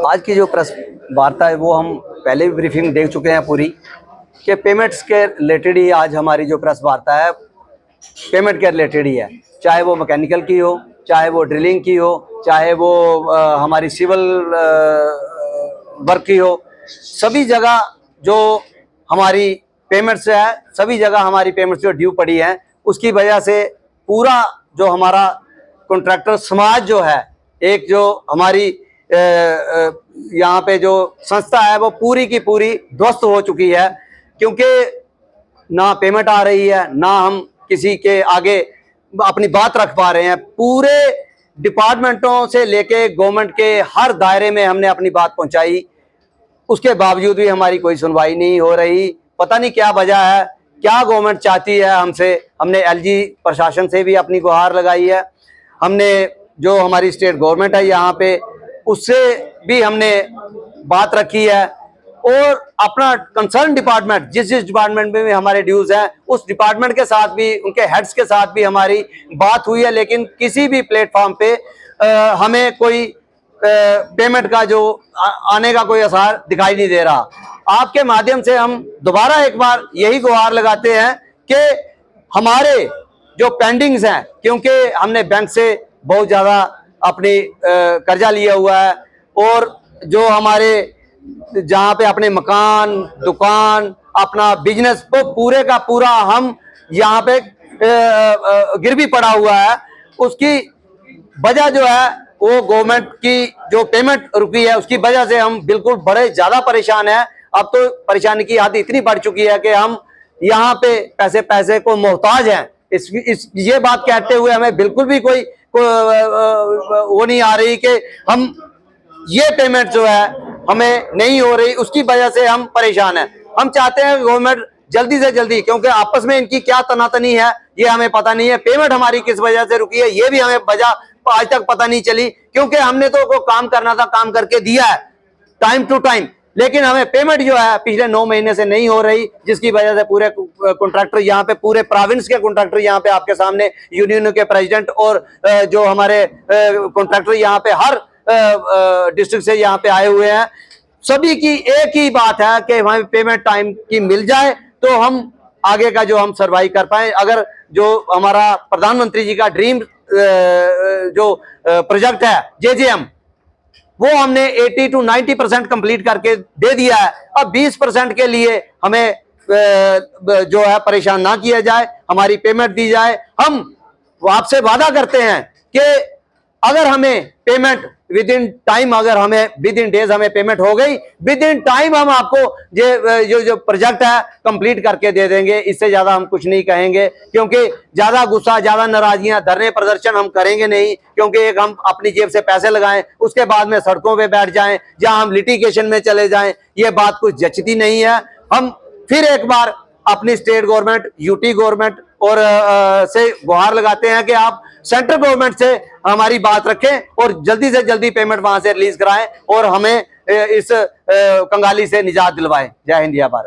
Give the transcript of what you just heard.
आज की जो प्रेस वार्ता है वो हम पहले भी ब्रीफिंग देख चुके हैं पूरी, कि पेमेंट्स के रिलेटेड ही आज हमारी जो प्रेस वार्ता है पेमेंट के रिलेटेड ही है। चाहे वो मैकेनिकल की हो, चाहे वो ड्रिलिंग की हो, चाहे वो हमारी सिविल वर्क की हो, सभी जगह जो हमारी पेमेंट्स है, सभी जगह हमारी पेमेंट्स जो ड्यू पड़ी हैं, उसकी वजह से पूरा जो हमारा कॉन्ट्रैक्टर समाज जो है, एक जो हमारी यहाँ पे जो संस्था है वो पूरी की पूरी ध्वस्त हो चुकी है। क्योंकि ना पेमेंट आ रही है, ना हम किसी के आगे अपनी बात रख पा रहे हैं। पूरे डिपार्टमेंटों से लेके गवर्नमेंट के हर दायरे में हमने अपनी बात पहुंचाई, उसके बावजूद भी हमारी कोई सुनवाई नहीं हो रही। पता नहीं क्या वजह है, क्या गवर्नमेंट चाहती है हमसे। हमने एलजी प्रशासन से भी अपनी गुहार लगाई है, हमने जो हमारी स्टेट गवर्नमेंट है यहाँ पे उससे भी हमने बात रखी है, और अपना कंसर्न डिपार्टमेंट जिस डिपार्टमेंट में भी हमारे ड्यूज हैं उस डिपार्टमेंट के साथ भी, उनके हेड्स के साथ भी हमारी बात हुई है। लेकिन किसी भी प्लेटफॉर्म पे हमें कोई पेमेंट का जो आने का कोई असर दिखाई नहीं दे रहा। आपके माध्यम से हम दोबारा एक बार यही गुहार लगाते हैं कि हमारे जो पेंडिंग्स हैं, क्योंकि हमने बैंक से बहुत ज़्यादा अपनी कर्जा लिया हुआ है, और जो हमारे जहाँ पे अपने मकान, दुकान, अपना बिजनेस को पूरे का पूरा हम यहाँ पे गिरवी पड़ा हुआ है, उसकी वजह जो है वो गवर्नमेंट की जो पेमेंट रुकी है उसकी वजह से हम बिल्कुल बड़े ज्यादा परेशान हैं। अब तो परेशानी की हद इतनी बढ़ चुकी है कि हम यहाँ पे पैसे को मोहताज हैं। ये बात कहते हुए हमें बिल्कुल भी कोई वो नहीं आ रही कि हम ये पेमेंट जो है हमें नहीं हो रही, उसकी वजह से हम परेशान हैं। हम चाहते हैं गवर्नमेंट जल्दी से जल्दी, क्योंकि आपस में इनकी क्या तनातनी है ये हमें पता नहीं है। पेमेंट हमारी किस वजह से रुकी है ये भी हमें वजह आज तक पता नहीं चली, क्योंकि हमने तो वो काम करना था, काम करके दिया है टाइम टू टाइम, लेकिन हमें पेमेंट जो है पिछले 9 महीने से नहीं हो रही, जिसकी वजह से पूरे कॉन्ट्रैक्टर यहाँ पे, पूरे प्रोविंस के कॉन्ट्रैक्टर यहाँ पे आपके सामने, यूनियन के प्रेसिडेंट और जो हमारे कॉन्ट्रैक्टर यहाँ पे हर डिस्ट्रिक्ट से यहाँ पे आए हुए हैं, सभी की एक ही बात है कि हमें पेमेंट टाइम की मिल जाए तो हम आगे का जो हम सर्वाइव कर पाए। अगर जो हमारा प्रधानमंत्री जी का ड्रीम जो प्रोजेक्ट है जेजेएम, वो हमने 80 to 90% कंप्लीट करके दे दिया है। अब 20% के लिए हमें जो है परेशान ना किया जाए, हमारी पेमेंट दी जाए। हम आपसे वादा करते हैं कि अगर हमें पेमेंट विद इन टाइम, अगर हमें विद इन डेज हमें पेमेंट हो गई, विद इन टाइम हम आपको जो प्रोजेक्ट है कंप्लीट करके दे देंगे। इससे ज्यादा हम कुछ नहीं कहेंगे, क्योंकि ज्यादा गुस्सा, ज्यादा नाराजगियां, धरने प्रदर्शन हम करेंगे नहीं। क्योंकि एक हम अपनी जेब से पैसे लगाएं, उसके बाद में सड़कों पे बैठ जाएं, जहां हम लिटिगेशन में चले जाएं, ये बात कुछ जचती नहीं है। हम फिर एक बार अपनी स्टेट गवर्नमेंट, यूटी गवर्नमेंट और से गुहार लगाते हैं कि आप सेंट्रल गवर्नमेंट से हमारी बात रखें और जल्दी से जल्दी पेमेंट वहां से रिलीज कराएं और हमें इस कंगाली से निजात दिलवाएं। जय हिंद, जय भारत।